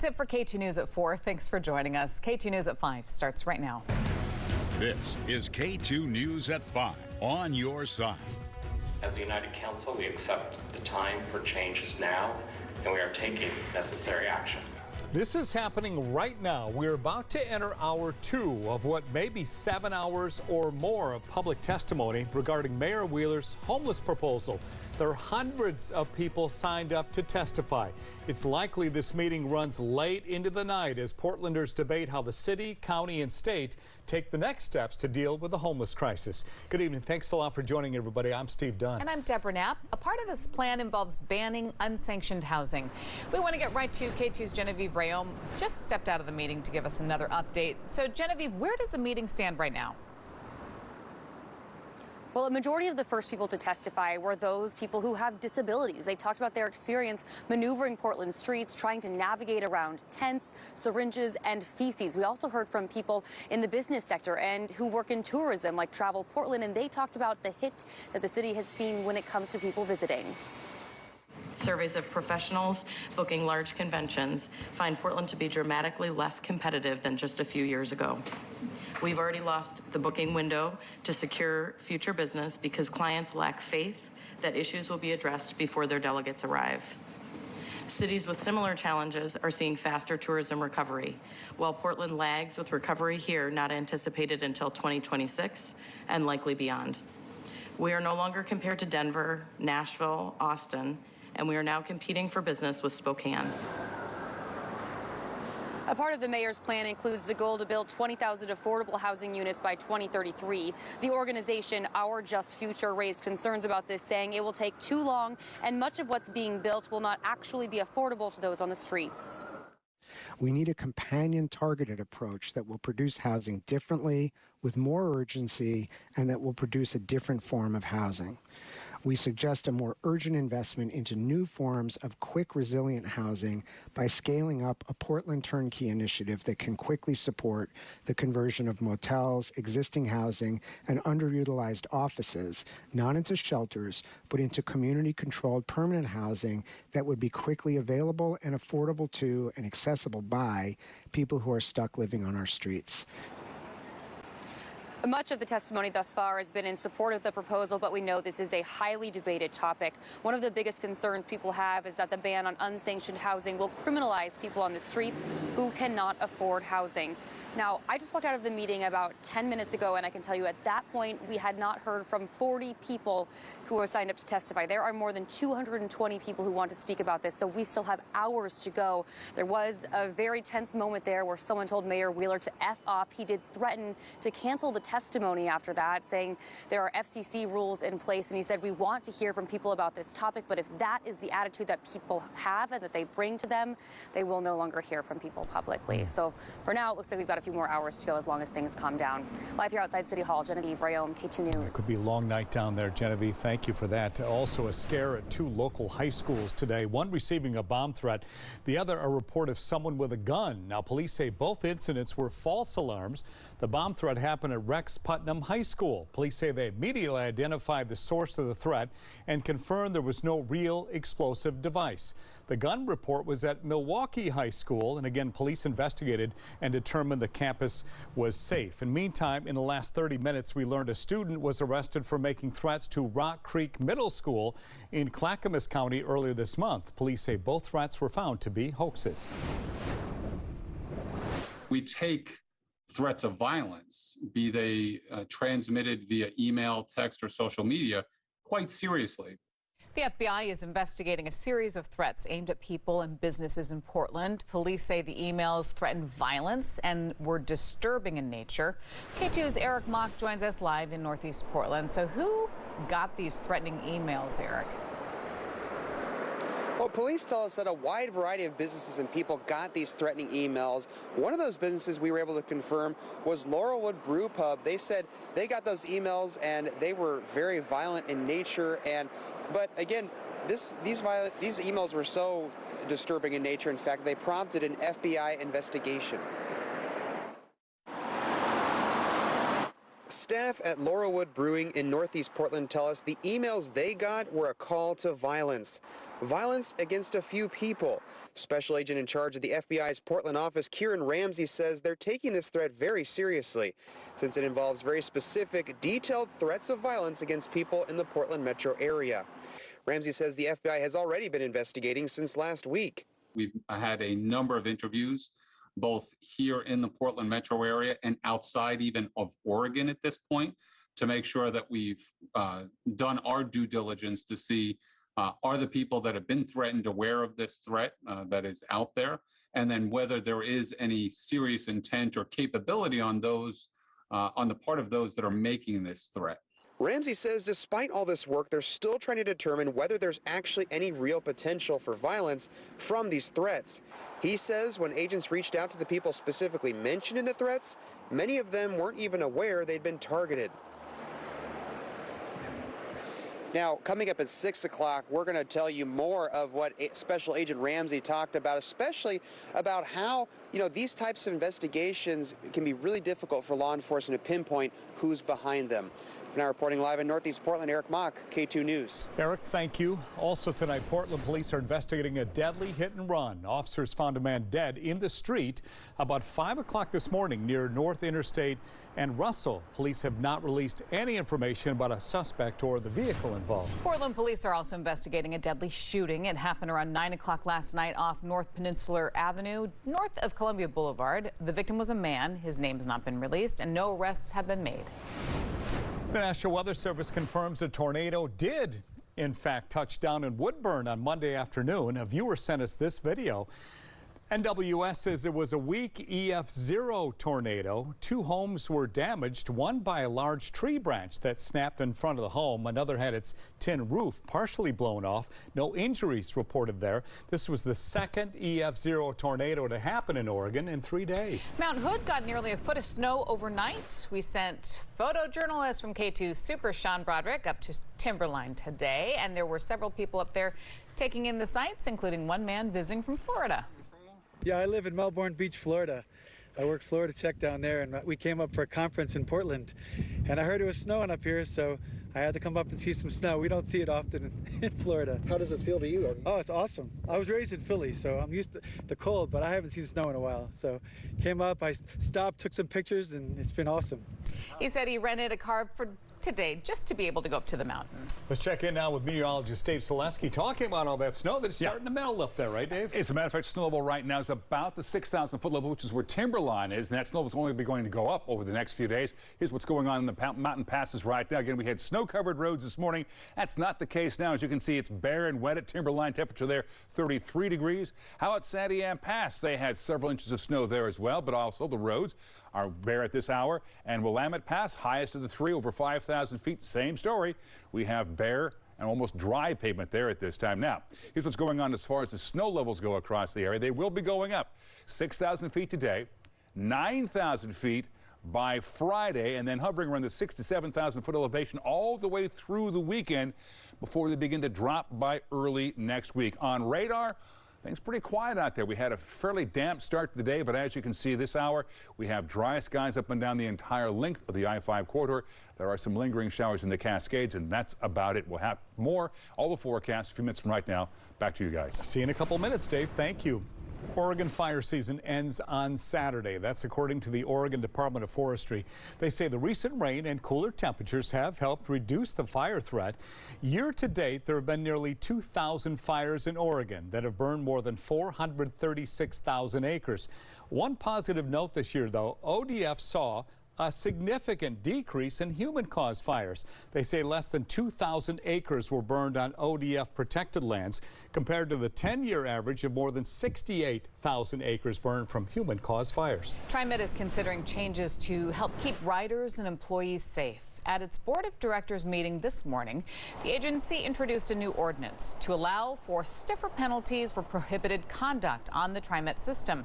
That's it for KATU News at 4. Thanks for joining us. KATU News at 5 starts right now. This is KATU News at 5 on your side. As a United Council, we accept the time for change is now, and we are taking necessary action. This is happening right now. We're about to enter hour 2 of what may be 7 hours or more of public testimony regarding Mayor Wheeler's homeless proposal. There are hundreds of people signed up to testify. It's likely this meeting runs late into the night as Portlanders debate how the city, county, and state take the next steps to deal with the homeless crisis. Good evening. Thanks a lot for joining everybody. I'm Steve Dunn. And I'm Deborah Knapp. A part of this plan involves banning unsanctioned housing. We want to get right to KATU's Genevieve Rayom. Just stepped out of the meeting to give us another update. So Genevieve, where does the meeting stand right now? Well, a majority of the first people to testify were those people who have disabilities. They talked about their experience maneuvering Portland streets, trying to navigate around tents, syringes, and feces. We also heard from people in the business sector and who work in tourism like Travel Portland, and they talked about the hit that the city has seen when it comes to people visiting. Surveys of professionals booking large conventions find Portland to be dramatically less competitive than just a few years ago. We've already lost the booking window to secure future business because clients lack faith that issues will be addressed before their delegates arrive. Cities with similar challenges are seeing faster tourism recovery, while Portland lags with recovery here not anticipated until 2026 and likely beyond. We are no longer compared to Denver, Nashville, Austin, and we are now competing for business with Spokane. A part of the mayor's plan includes the goal to build 20,000 affordable housing units by 2033. The organization Our Just Future raised concerns about this, saying it will take too long and much of what's being built will not actually be affordable to those on the streets. We need a companion targeted approach that will produce housing differently, with more urgency, and that will produce a different form of housing. We suggest a more urgent investment into new forms of quick, resilient housing by scaling up a Portland Turnkey initiative that can quickly support the conversion of motels, existing housing, and underutilized offices, not into shelters, but into community-controlled permanent housing that would be quickly available and affordable to and accessible by people who are stuck living on our streets. Much of the testimony thus far has been in support of the proposal, but we know this is a highly debated topic. One of the biggest concerns people have is that the ban on unsanctioned housing will criminalize people on the streets who cannot afford housing. Now, I just walked out of the meeting about 10 minutes ago, and I can tell you at that point, we had not heard from 40 people who are signed up to testify. There are more than 220 people who want to speak about this, so we still have hours to go. There was a very tense moment there where someone told Mayor Wheeler to F off. He did threaten to cancel the testimony after that, saying there are FCC rules in place, and he said, we want to hear from people about this topic, but if that is the attitude that people have and that they bring to them, they will no longer hear from people publicly. So for now, it looks like we've got a few more hours to go as long as things calm down. Live here outside City Hall, Genevieve Rayom, KATU News. It could be a long night down there, Genevieve. Thank you for that. Also, a scare at 2 local high schools today, one receiving a bomb threat, the other a report of someone with a gun. Now, police say both incidents were false alarms. The bomb threat happened at Rex Putnam High School. Police say they immediately identified the source of the threat and confirmed there was no real explosive device. The gun report was at Milwaukee High School, and again, police investigated and determined the campus was safe. And meantime, in the last 30 minutes, we learned a student was arrested for making threats to Rock Creek Middle School in Clackamas County earlier this month. Police say both threats were found to be hoaxes. We take threats of violence, be they transmitted via email, text, or social media, quite seriously. The FBI is investigating a series of threats aimed at people and businesses in Portland. Police say the emails threatened violence and were disturbing in nature. KATU's Eric Mock joins us live in Northeast Portland. So who got these threatening emails, Eric? Well, police tell us that a wide variety of businesses and people got these threatening emails. One of those businesses we were able to confirm was Laurelwood Brew Pub. They said they got those emails and they were very violent in nature. But again, these emails were so disturbing in nature, in fact, they prompted an FBI investigation. Staff at Laurelwood Brewing in Northeast Portland tell us the emails they got were a call to violence. violence against a few people. Special agent in charge of the FBI's Portland office, Kieran Ramsey, says they're taking this threat very seriously, since it involves very specific, detailed threats of violence against people in the Portland metro area. Ramsey says the FBI has already been investigating since last week. We've had a number of interviews, both here in the Portland metro area and outside even of Oregon at this point, to make sure that we've done our due diligence to see are the people that have been threatened aware of this threat that is out there, and then whether there is any serious intent or capability on those on the part of those that are making this threat. Ramsey says despite all this work, they're still trying to determine whether there's actually any real potential for violence from these threats. He says when agents reached out to the people specifically mentioned in the threats, many of them weren't even aware they'd been targeted. Now, coming up at 6 o'clock, we're going to tell you more of what Special Agent Ramsey talked about, especially about how, these types of investigations can be really difficult for law enforcement to pinpoint who's behind them. Now reporting live in Northeast Portland, Eric Mock, K2 News. Eric, thank you. Also tonight, Portland police are investigating a deadly hit and run. Officers found a man dead in the street about 5 o'clock this morning near North Interstate and Russell. Police have not released any information about a suspect or the vehicle involved. Portland police are also investigating a deadly shooting. It happened around 9 o'clock last night off North Peninsular Avenue, north of Columbia Boulevard. The victim was a man. His name has not been released, and no arrests have been made. The National Weather Service confirms a tornado did, in fact, touch down in Woodburn on Monday afternoon. A viewer sent us this video. NWS says it was a weak EF0 tornado. 2 homes were damaged, one by a large tree branch that snapped in front of the home. Another had its tin roof partially blown off. No injuries reported there. This was the second EF0 tornado to happen in Oregon in 3 days. Mount Hood got nearly a foot of snow overnight. We sent photojournalist from K2 Super Sean Broderick up to Timberline today, and there were several people up there taking in the sights, including one man visiting from Florida. Yeah, I live in Melbourne Beach, Florida. I work Florida Tech down there, and we came up for a conference in Portland. And I heard it was snowing up here, so I had to come up and see some snow. We don't see it often in Florida. How does this feel to you? Oh, it's awesome. I was raised in Philly, so I'm used to the cold, but I haven't seen snow in a while. So came up, I stopped, took some pictures, and it's been awesome. He said he rented a car for today just to be able to go up to the mountain. Let's check in now with meteorologist Dave Selesky talking about all that snow that's starting to melt up there, right, Dave? As a matter of fact, snow level right now is about the 6,000 foot level, which is where Timberline is, and that snow is only going to go up over the next few days. Here's what's going on in the mountain passes right now. Again, we had snow-covered roads this morning. That's not the case now. As you can see, it's bare and wet at Timberline. Temperature there, 33 degrees. How about Sandy Ann Pass? They had several inches of snow there as well, but also the roads are bare at this hour. And Willamette Pass, highest of the 3, over 5,000 feet. Same story. We have bare and almost dry pavement there at this time. Now, here's what's going on as far as the snow levels go across the area. They will be going up 6,000 feet today, 9,000 feet by Friday, and then hovering around the 6,000 to 7,000 foot elevation all the way through the weekend before they begin to drop by early next week. On radar, things pretty quiet out there. We had a fairly damp start to the day, but as you can see this hour, we have dry skies up and down the entire length of the I-5 corridor. There are some lingering showers in the Cascades, and that's about it. We'll have more, all the forecasts, a few minutes from right now. Back to you guys. See you in a couple minutes, Dave. Thank you. Oregon fire season ends on Saturday. That's according to the Oregon Department of Forestry. They say the recent rain and cooler temperatures have helped reduce the fire threat. Year to date, there have been nearly 2,000 fires in Oregon that have burned more than 436,000 acres. One positive note this year, though, ODF saw a significant decrease in human-caused fires. They say less than 2,000 acres were burned on ODF protected lands compared to the 10-year average of more than 68,000 acres burned from human-caused fires. TriMet is considering changes to help keep riders and employees safe. At its board of directors meeting this morning, the agency introduced a new ordinance to allow for stiffer penalties for prohibited conduct on the TriMet system.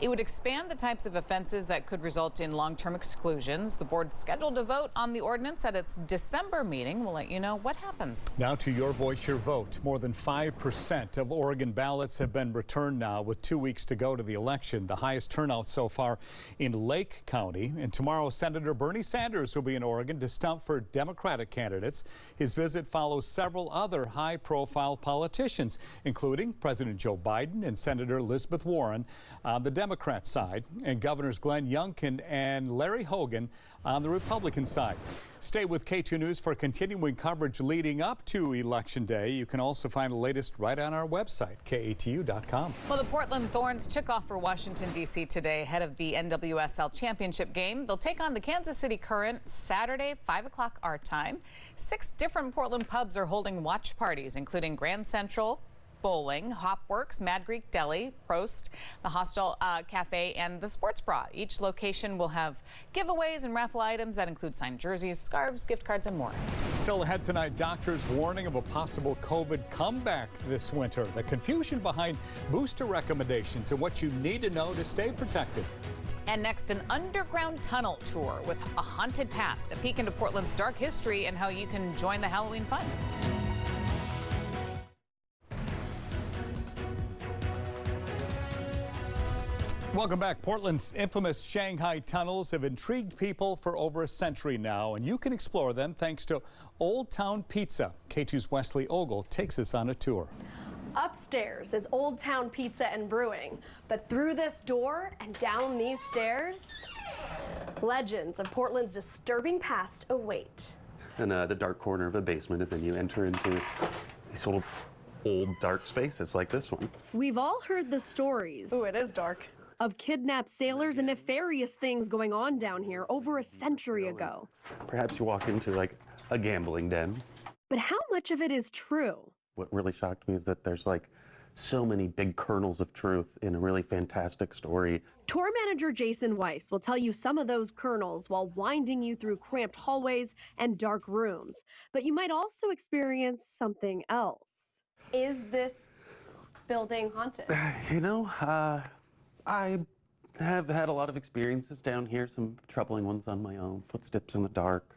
It would expand the types of offenses that could result in long-term exclusions. The board scheduled to vote on the ordinance at its December meeting. We'll let you know what happens. Now to Your Voice, Your Vote. More than 5% of Oregon ballots have been returned now with 2 weeks to go to the election. The highest turnout so far in Lake County. And tomorrow, Senator Bernie Sanders will be in Oregon to stump for Democratic candidates. His visit follows several other high-profile politicians, including President Joe Biden and Senator Elizabeth Warren on the Democrat side, and Governors Glenn Youngkin and Larry Hogan on the Republican side. Stay with K2 News for continuing coverage leading up to Election Day. You can also find the latest right on our website, KATU.com. Well, the Portland Thorns took off for Washington, D.C. today ahead of the NWSL Championship game. They'll take on the Kansas City Current Saturday, 5 o'clock our time. 6 different Portland pubs are holding watch parties, including Grand Central, Bowling, Hopworks, Mad Greek Deli, Prost, the Hostel Cafe, and the Sports Bra. Each location will have giveaways and raffle items that include signed jerseys, scarves, gift cards, and more. Still ahead tonight, doctors warning of a possible COVID comeback this winter. The confusion behind booster recommendations and what you need to know to stay protected. And next, an underground tunnel tour with a haunted past, a peek into Portland's dark history and how you can join the Halloween fun. Welcome back. Portland's infamous Shanghai tunnels have intrigued people for over a century now, and you can explore them thanks to Old Town Pizza. K2's Wesley Ogle takes us on a tour. Upstairs is Old Town Pizza and Brewing, but through this door and down these stairs, legends of Portland's disturbing past await. In the dark corner of a basement, and then you enter into a sort of old dark spaces like this one. We've all heard the stories. Ooh, it is dark. Of kidnapped sailors and nefarious things going on down here over a century ago. Perhaps you walk into like a gambling den. But how much of it is true? What really shocked me is that there's like so many big kernels of truth in a really fantastic story. Tour manager Jason Weiss will tell you some of those kernels while winding you through cramped hallways and dark rooms. But you might also experience something else. Is this building haunted? You know, I have had a lot of experiences down here, some troubling ones on my own. Footsteps in the dark,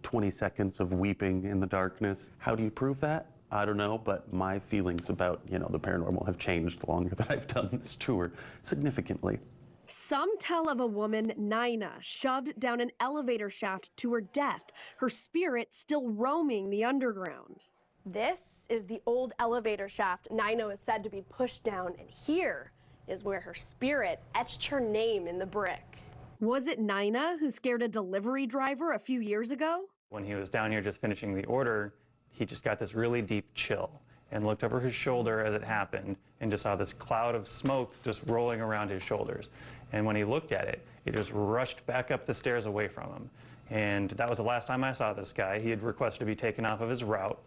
20 seconds of weeping in the darkness. How do you prove that? I don't know, but my feelings about, the paranormal have changed the longer that I've done this tour significantly. Some tell of a woman, Nina, shoved down an elevator shaft to her death, her spirit still roaming the underground. This is the old elevator shaft Nina is said to be pushed down, and here is where her spirit etched her name in the brick. Was it Nina who scared a delivery driver a few years ago? When he was down here just finishing the order, he just got this really deep chill and looked over his shoulder as it happened and just saw this cloud of smoke just rolling around his shoulders. And when he looked at it, he just rushed back up the stairs away from him. And that was the last time I saw this guy. He had requested to be taken off of his route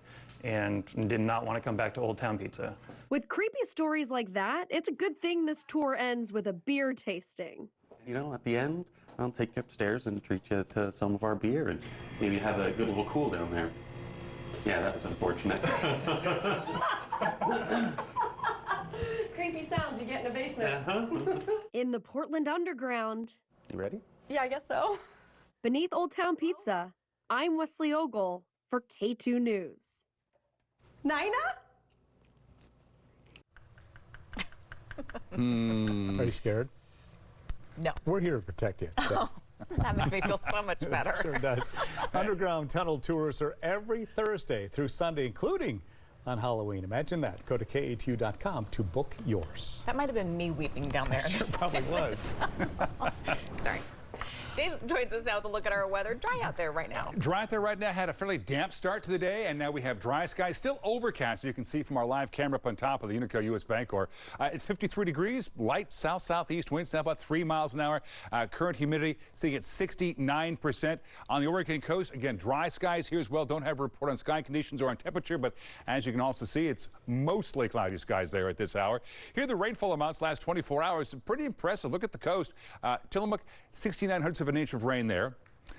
and did not want to come back to Old Town Pizza. With creepy stories like that, it's a good thing this tour ends with a beer tasting. At the end, I'll take you upstairs and treat you to some of our beer and maybe have a good little cool down there. Yeah, that was unfortunate. Creepy sounds you get in a basement. In the Portland Underground. You ready? Yeah, I guess so. Beneath Old Town Pizza, I'm Wesley Ogle for K2 News. Nina? Are you scared? No. We're here to protect you. Oh, that makes me feel so much better. It sure does. Underground tunnel tours are every Thursday through Sunday, including on Halloween. Imagine that. Go to KATU.com to book yours. That might have been me weeping down there. Sure probably was. Sorry. Dave joins us now with a look at our weather. Dry out there right now. Dry out there right now. Had a fairly damp start to the day, and now we have dry skies. Still overcast, as you can see from our live camera up on top of the Unico US Bancorp. It's 53 degrees, light south-southeast winds, now about 3 miles an hour. Current humidity sitting at 69%. On the Oregon coast, again, dry skies here as well. Don't have a report on sky conditions or on temperature, but as you can also see, it's mostly cloudy skies there at this hour. Here are the rainfall amounts last 24 hours. Pretty impressive. Look at the coast. Tillamook, 6,900 of an inch of rain there.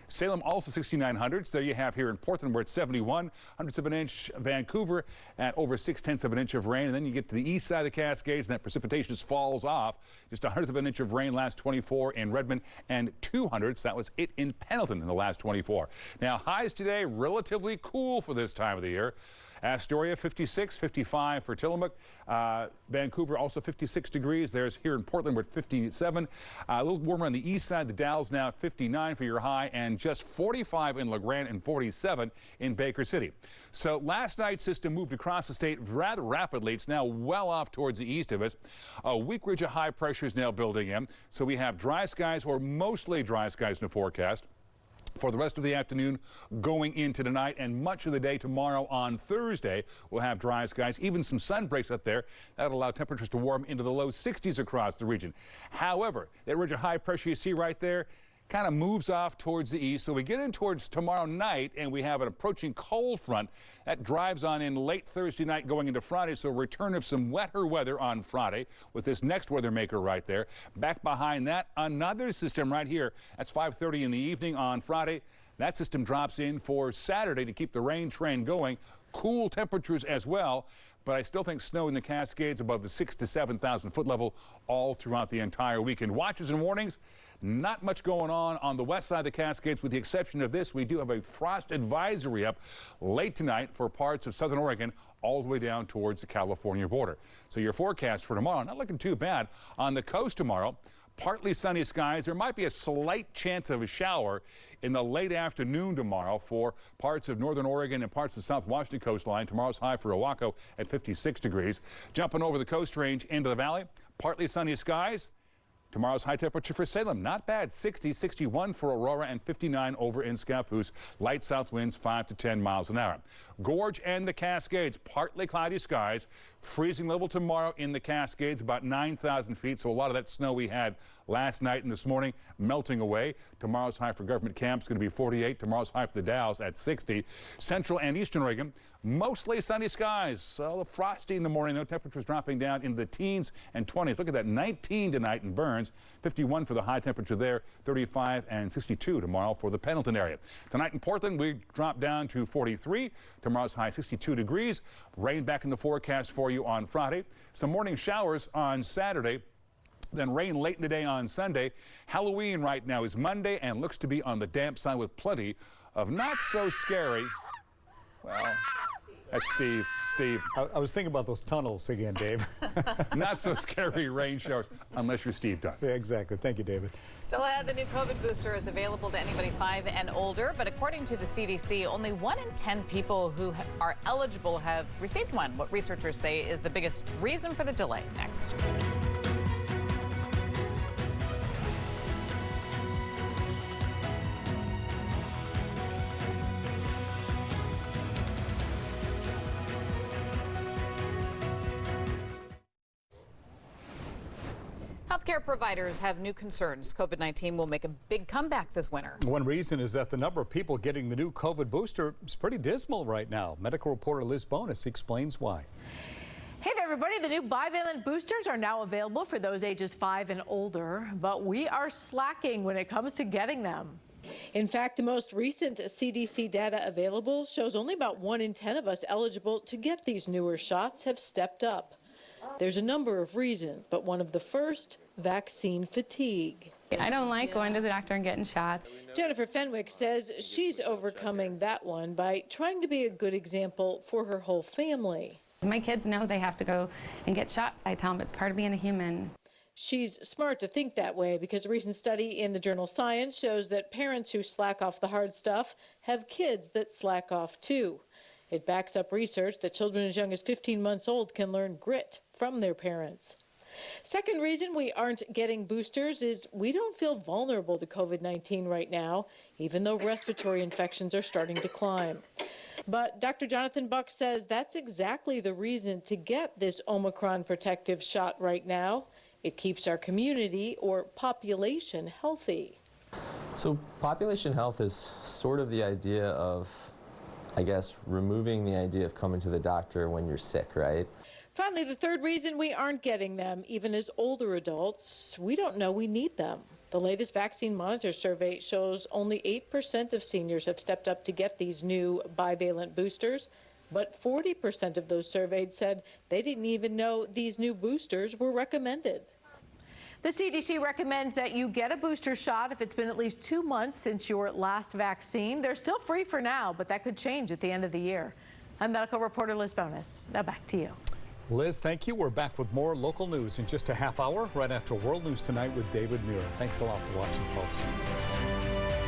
Salem also 6,900s. There you have here in Portland, we're at 71 hundredths of an inch. Vancouver at over 6/10 of an inch of rain. And then you get to the east side of the Cascades, and that precipitation just falls off. Just 100th of an inch of rain last 24 in Redmond, and 200ths. That was it in Pendleton in the last 24. Now, highs today, relatively cool for this time of the year. Astoria 56, 55 for Tillamook. Vancouver also 56 degrees. There's here in Portland, we're at 57. A little warmer on the east side. The Dalles now at 59 for your high, and just 45 in LeGrand and 47 in Baker City. So last night's system moved across the state rather rapidly. It's now well off towards the east of us. A weak ridge of high pressure is now building in. So we have dry skies, or mostly dry skies in the forecast for the rest of the afternoon going into tonight, and much of the day tomorrow. On Thursday, we'll have dry skies, even some sun breaks up there. That'll allow temperatures to warm into the low 60s across the region. However, that ridge of high pressure you see right there kind of moves off towards the east. So we get in towards tomorrow night, and we have an approaching cold front that drives on in late Thursday night going into Friday. So return of some wetter weather on Friday with this next weather maker right there. Back behind that, another system right here. That's 5:30 in the evening on Friday. That system drops in for Saturday to keep the rain trend going. Cool temperatures as well. But I still think snow in the Cascades above the 6,000 to 7,000 foot level all throughout the entire weekend. Watches and warnings, not much going on the west side of the Cascades, with the exception of this. We do have a frost advisory up late tonight for parts of southern Oregon all the way down towards the California border. So your forecast for tomorrow, not looking too bad. On the coast tomorrow, partly sunny skies. There might be a slight chance of a shower in the late afternoon tomorrow for parts of northern Oregon and parts of the South Washington coastline. Tomorrow's high for Oahu at 56 degrees. Jumping over the Coast Range into the valley, partly sunny skies. Tomorrow's high temperature for Salem, not bad, 60, 61 for Aurora, and 59 over in Scappoose. Light south winds 5 to 10 miles an hour. Gorge and the Cascades, partly cloudy skies. Freezing level tomorrow in the Cascades, about 9,000 feet. So a lot of that snow we had last night and this morning melting away. Tomorrow's high for Government Camp is going to be 48. Tomorrow's high for the Dalles at 60. Central and eastern Oregon, mostly sunny skies. So frosty in the morning. No temperatures dropping down into the teens and 20s. Look at that, 19 tonight in Burns. 51 for the high temperature there. 35 and 62 tomorrow for the Pendleton area. Tonight in Portland, we drop down to 43. Tomorrow's high 62 degrees. Rain back in the forecast for you on Friday. Some morning showers on Saturday. Then rain late in the day on Sunday. Halloween right now is Monday and looks to be on the damp side with plenty of not so scary. Well, that's Steve. Steve. I was thinking about those tunnels again, Dave. Not so scary rain showers, unless you're Steve Dunn. Yeah, exactly. Thank you, David. Still ahead, the new COVID booster is available to anybody 5 and older, but according to the CDC, only 1 in 10 people who are eligible have received one. What researchers say is the biggest reason for the delay. Next. Healthcare providers have new concerns. COVID-19 will make a big comeback this winter. One reason is that the number of people getting the new COVID booster is pretty dismal right now. Medical reporter Liz Bonus explains why. Hey there, everybody. The new bivalent boosters are now available for those ages 5 and older, but we are slacking when it comes to getting them. In fact, the most recent CDC data available shows only about 1 in 10 of us eligible to get these newer shots have stepped up. There's a number of reasons, but one of the first, vaccine fatigue. I don't like going to the doctor and getting shots. Jennifer Fenwick says she's overcoming that one by trying to be a good example for her whole family. My kids know they have to go and get shots. I tell them it's part of being a human. She's smart to think that way because a recent study in the journal Science shows that parents who slack off the hard stuff have kids that slack off too. It backs up research that children as young as 15 months old can learn grit from their parents. Second reason we aren't getting boosters is we don't feel vulnerable to COVID-19 right now, even though respiratory infections are starting to climb. But Dr. Jonathan Buck says that's exactly the reason to get this Omicron protective shot right now. It keeps our community or population healthy. So population health is sort of the idea of, I guess, removing the idea of coming to the doctor when you're sick, right? Finally, the third reason we aren't getting them, even as older adults, we don't know we need them. The latest Vaccine Monitor survey shows only 8% of seniors have stepped up to get these new bivalent boosters, but 40% of those surveyed said they didn't even know these new boosters were recommended. The CDC recommends that you get a booster shot if it's been at least 2 months since your last vaccine. They're still free for now, but that could change at the end of the year. I'm medical reporter Liz Bonus. Now back to you. Liz, thank you. We're back with more local news in just a half hour, right after World News Tonight with David Muir. Thanks a lot for watching, folks.